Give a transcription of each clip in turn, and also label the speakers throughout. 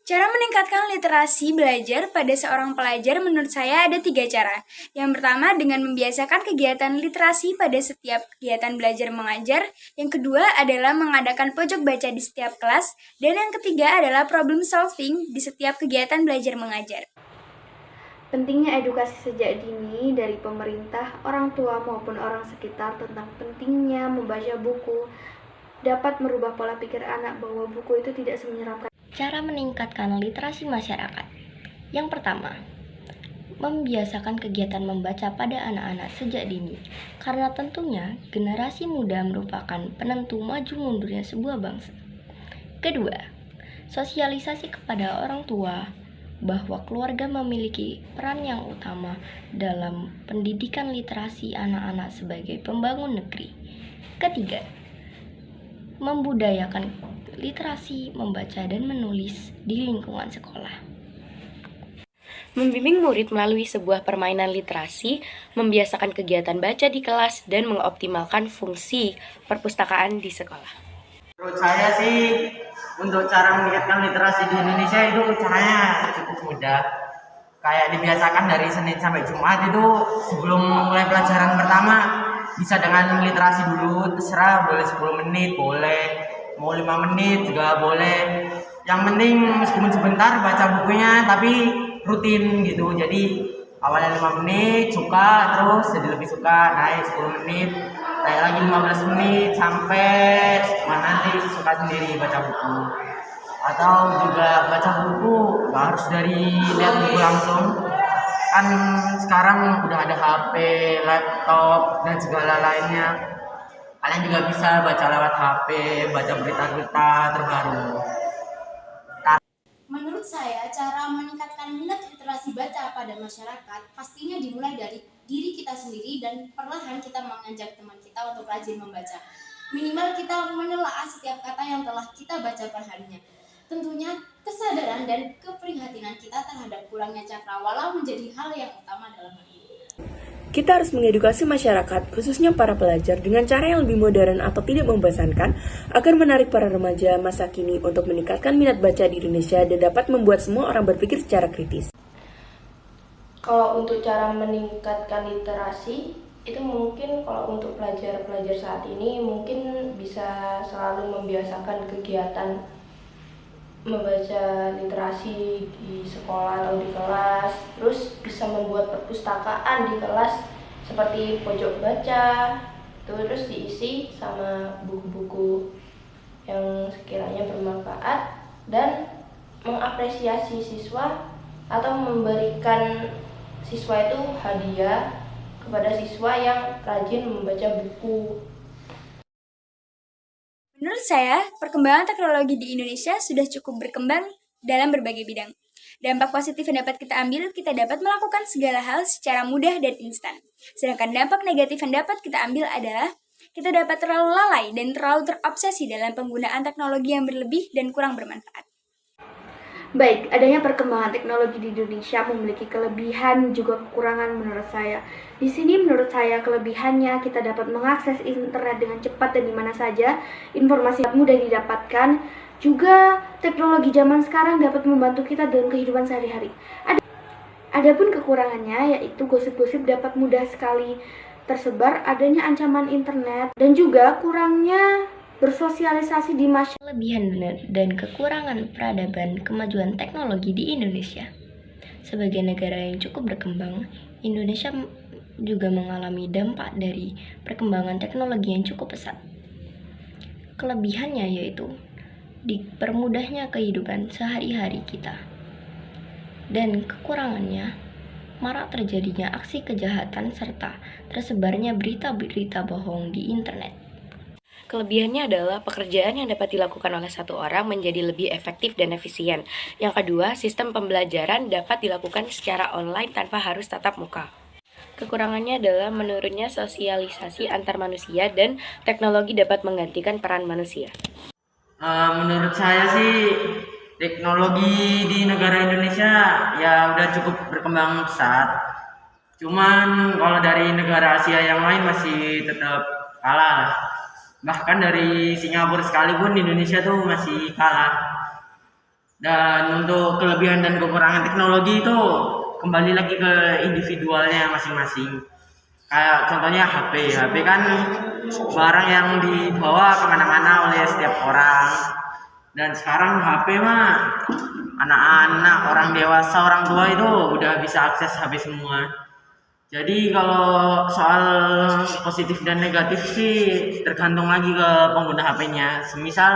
Speaker 1: Cara meningkatkan literasi belajar pada seorang pelajar menurut saya ada 3 cara. Yang pertama dengan membiasakan kegiatan literasi pada setiap kegiatan belajar mengajar. Yang kedua adalah mengadakan pojok baca di setiap kelas. Dan yang ketiga adalah problem solving di setiap kegiatan belajar mengajar.
Speaker 2: Pentingnya edukasi sejak dini dari pemerintah, orang tua maupun orang sekitar tentang pentingnya membaca buku dapat merubah pola pikir anak bahwa buku itu tidak semenyeramkan.
Speaker 3: Cara meningkatkan literasi masyarakat. Yang pertama, membiasakan kegiatan membaca pada anak-anak sejak dini. Karena tentunya generasi muda merupakan penentu maju mundurnya sebuah bangsa. Kedua, sosialisasi kepada orang tua bahwa keluarga memiliki peran yang utama dalam pendidikan literasi anak-anak sebagai pembangun negeri. Ketiga, membudayakan literasi membaca dan menulis di lingkungan sekolah. Membimbing murid melalui sebuah permainan literasi, membiasakan kegiatan baca di kelas, dan mengoptimalkan fungsi perpustakaan di sekolah.
Speaker 4: Menurut saya sih, untuk cara meningkatkan literasi di Indonesia itu caranya cukup mudah. Kayak dibiasakan dari Senin sampai Jumat itu sebelum mulai pelajaran pertama bisa dengan literasi dulu, terserah boleh 10 menit, boleh mau 5 menit juga boleh. Yang penting meskipun sebentar baca bukunya tapi rutin gitu. Jadi awalnya 5 menit suka, terus jadi lebih suka, naik 10 menit, naik lagi 15 menit sampai nanti suka sendiri baca buku. Atau juga baca buku gak harus dari lihat buku langsung, kan sekarang udah ada HP, laptop dan segala lainnya. Kalian juga bisa baca lewat HP, baca berita-berita terbaru.
Speaker 5: Menurut saya, cara meningkatkan minat literasi baca pada masyarakat pastinya dimulai dari diri kita sendiri dan perlahan kita mengajak teman kita untuk rajin membaca. Minimal kita menelaah setiap kata yang telah kita baca perharinya. Tentunya kesadaran dan keprihatinan kita terhadap kurangnya cakrawala menjadi hal yang utama dalam hal ini.
Speaker 6: Kita harus mengedukasi masyarakat, khususnya para pelajar, dengan cara yang lebih modern atau tidak membosankan, agar menarik para remaja masa kini untuk meningkatkan minat baca di Indonesia dan dapat membuat semua orang berpikir secara kritis.
Speaker 7: Kalau untuk cara meningkatkan literasi, itu mungkin kalau untuk pelajar-pelajar saat ini mungkin bisa selalu membiasakan kegiatan membaca literasi di sekolah atau di kelas, terus bisa membuat perpustakaan di kelas seperti pojok baca, terus diisi sama buku-buku yang sekiranya bermanfaat dan mengapresiasi siswa atau memberikan siswa itu hadiah kepada siswa yang rajin membaca buku.
Speaker 1: Menurut saya, perkembangan teknologi di Indonesia sudah cukup berkembang dalam berbagai bidang. Dampak positif yang dapat kita ambil, kita dapat melakukan segala hal secara mudah dan instan. Sedangkan dampak negatif yang dapat kita ambil adalah kita dapat terlalu lalai dan terlalu terobsesi dalam penggunaan teknologi yang berlebih dan kurang bermanfaat.
Speaker 2: Baik, adanya perkembangan teknologi di Indonesia memiliki kelebihan juga kekurangan menurut saya. Di sini menurut saya kelebihannya kita dapat mengakses internet dengan cepat dan di mana saja, informasi mudah didapatkan. Juga teknologi zaman sekarang dapat membantu kita dalam kehidupan sehari-hari. Adapun kekurangannya yaitu gosip-gosip dapat mudah sekali tersebar, adanya ancaman internet dan juga kurangnya bersosialisasi di masyarakat.
Speaker 3: Kelebihan dan kekurangan peradaban kemajuan teknologi di Indonesia. Sebagai negara yang cukup berkembang, Indonesia juga mengalami dampak dari perkembangan teknologi yang cukup pesat. Kelebihannya yaitu dipermudahnya kehidupan sehari-hari kita. Dan kekurangannya, marak terjadinya aksi kejahatan serta tersebarnya berita-berita bohong di internet. Kelebihannya adalah pekerjaan yang dapat dilakukan oleh satu orang menjadi lebih efektif dan efisien. Yang kedua, sistem pembelajaran dapat dilakukan secara online tanpa harus tatap muka. Kekurangannya adalah menurunnya sosialisasi antar manusia dan teknologi dapat menggantikan peran manusia.
Speaker 4: Menurut saya sih teknologi di negara Indonesia ya udah cukup berkembang pesat. Cuman kalau dari negara Asia yang lain masih tetap kalah lah. Bahkan dari Singapura sekalipun Indonesia tuh masih kalah. Dan untuk kelebihan dan kekurangan teknologi itu kembali lagi ke individualnya masing-masing. Kayak contohnya HP kan barang yang dibawa kemana-mana oleh setiap orang. Dan sekarang HP mah anak-anak, orang dewasa, orang tua itu udah bisa akses HP semua. Jadi kalau soal positif dan negatif sih tergantung lagi ke pengguna HP-nya. Semisal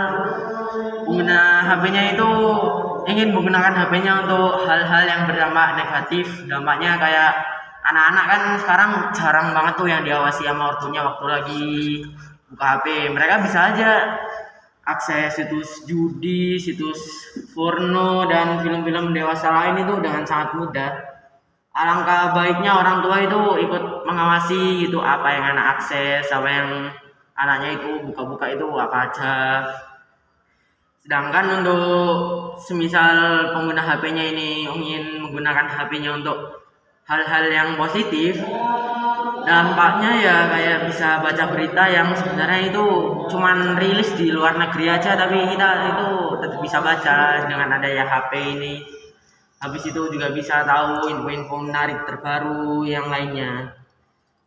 Speaker 4: pengguna HP-nya itu ingin menggunakan HP-nya untuk hal-hal yang berdampak negatif, dampaknya kayak anak-anak kan sekarang jarang banget tuh yang diawasi sama ortunya waktu lagi buka HP. Mereka bisa aja akses situs judi, situs porno, dan film-film dewasa lain itu dengan sangat mudah. Alangkah baiknya orang tua itu ikut mengawasi gitu apa yang anak akses, apa yang anaknya itu buka-buka itu apa aja. Sedangkan untuk semisal pengguna HP-nya ini ingin menggunakan HP-nya untuk hal-hal yang positif, dampaknya ya kayak bisa baca berita yang sebenarnya itu cuman rilis di luar negeri aja, tapi kita itu tetap bisa baca dengan adanya HP ini. Habis itu juga bisa tahu info-info menarik terbaru yang lainnya.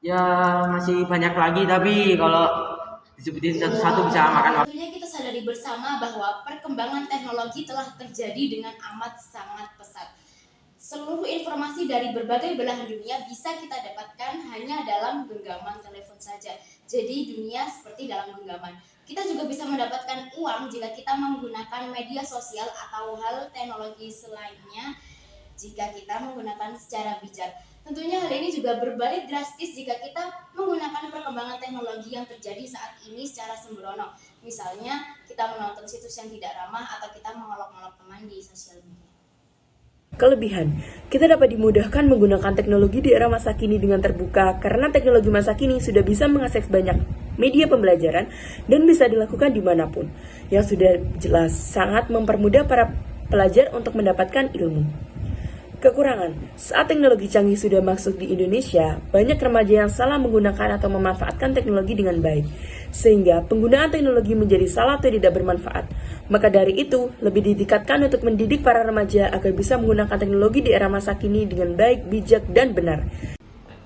Speaker 4: Ya masih banyak lagi, tapi kalau disebutin satu-satu bisa makan waktu.
Speaker 5: Tentunya kita sadari bersama bahwa perkembangan teknologi telah terjadi dengan amat sangat pesat. Seluruh informasi dari berbagai belahan dunia bisa kita dapatkan hanya dalam genggaman telepon saja. Jadi dunia seperti dalam genggaman. Kita juga bisa mendapatkan uang jika kita menggunakan media sosial atau hal teknologi selainnya jika kita menggunakan secara bijak. Tentunya hal ini juga berbalik drastis jika kita menggunakan perkembangan teknologi yang terjadi saat ini secara sembrono. Misalnya kita menonton situs yang tidak ramah atau kita mengolok-olok teman di sosial media.
Speaker 6: Kelebihan, kita dapat dimudahkan menggunakan teknologi di era masa kini dengan terbuka karena teknologi masa kini sudah bisa mengakses banyak media pembelajaran dan bisa dilakukan dimanapun, yang sudah jelas sangat mempermudah para pelajar untuk mendapatkan ilmu. Kekurangan, saat teknologi canggih sudah masuk di Indonesia, banyak remaja yang salah menggunakan atau memanfaatkan teknologi dengan baik, sehingga penggunaan teknologi menjadi salah atau tidak bermanfaat. Maka dari itu, lebih ditingkatkan untuk mendidik para remaja agar bisa menggunakan teknologi di era masa kini dengan baik, bijak, dan benar.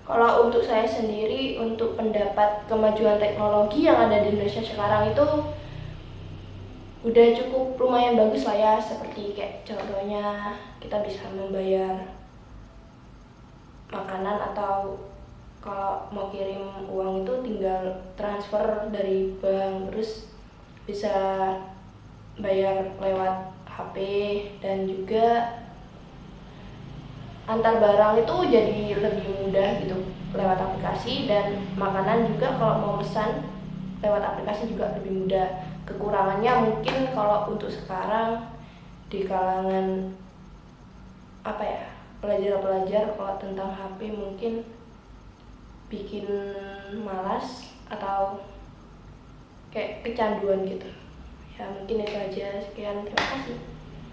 Speaker 7: Kalau untuk saya sendiri, untuk pendapat kemajuan teknologi yang ada di Indonesia sekarang itu udah cukup lumayan bagus lah ya, seperti kayak contohnya kita bisa membayar makanan atau kalau mau kirim uang itu tinggal transfer dari bank, terus bisa bayar lewat HP, dan juga antar barang itu jadi lebih mudah gitu lewat aplikasi, dan makanan juga kalau mau pesan lewat aplikasi juga lebih mudah. Kekurangannya mungkin kalau untuk sekarang di kalangan pelajar-pelajar kalau tentang HP mungkin bikin malas atau kayak kecanduan gitu. Ya mungkin itu aja, sekian, terima kasih.